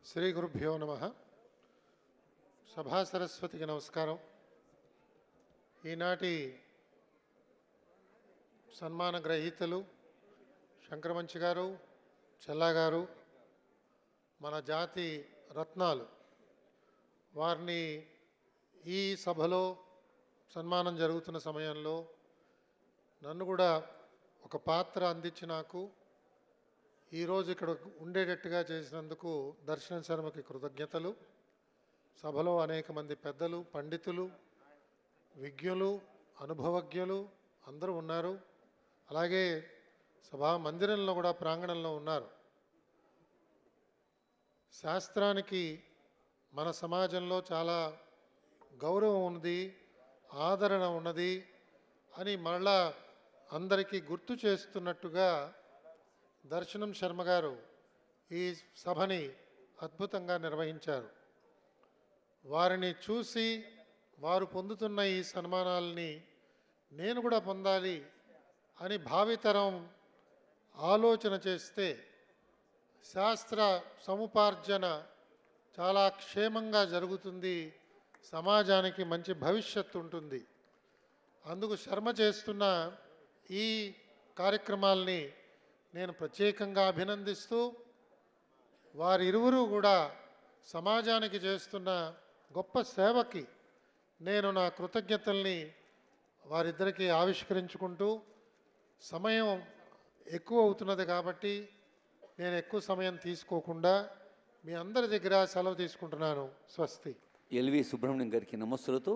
శ్రీ గురుభ్యో నమః. సభా సరస్వతికి నమస్కారం. ఈనాటి సన్మాన గ్రహీతలు శంకరమంచి గారు, చెల్లా గారు, మన జాతి రత్నాలు. వారిని ఈ సభలో సన్మానం జరుగుతున్న సమయంలో నన్ను కూడా ఒక పాత్ర అందించి నాకు ఈరోజు ఇక్కడ ఉండేటట్టుగా చేసినందుకు దర్శన్ శర్మకి కృతజ్ఞతలు. సభలో అనేక మంది పెద్దలు, పండితులు, విజ్ఞులు, అనుభవజ్ఞులు అందరూ ఉన్నారు. అలాగే సభా మందిరంలో కూడా ప్రాంగణంలో ఉన్నారు. శాస్త్రానికి మన సమాజంలో చాలా గౌరవం ఉన్నది, ఆదరణ ఉన్నది అని మరలా అందరికీ గుర్తు చేస్తున్నట్టుగా దర్శనం శర్మ గారు ఈ సభని అద్భుతంగా నిర్వహించారు. వారిని చూసి వారు పొందుతున్న ఈ సన్మానాలని నేను కూడా పొందాలి అని భావితరం ఆలోచన చేస్తే శాస్త్ర సముపార్జన చాలా క్షేమంగా జరుగుతుంది, సమాజానికి మంచి భవిష్యత్తు ఉంటుంది. అందుకు శర్మ చేస్తున్న ఈ కార్యక్రమాల్ని నేను ప్రత్యేకంగా అభినందిస్తూ వారిరువురు కూడా సమాజానికి చేస్తున్న గొప్ప సేవకి నేను నా కృతజ్ఞతల్ని వారిద్దరికీ ఆవిష్కరించుకుంటూ, సమయం ఎక్కువ అవుతున్నది కాబట్టి నేను ఎక్కువ సమయం తీసుకోకుండా మీ అందరి దగ్గర సెలవు తీసుకుంటున్నాను. స్వస్తి. ఎల్వి సుబ్రహ్మణ్యం గారికి నమస్సులతో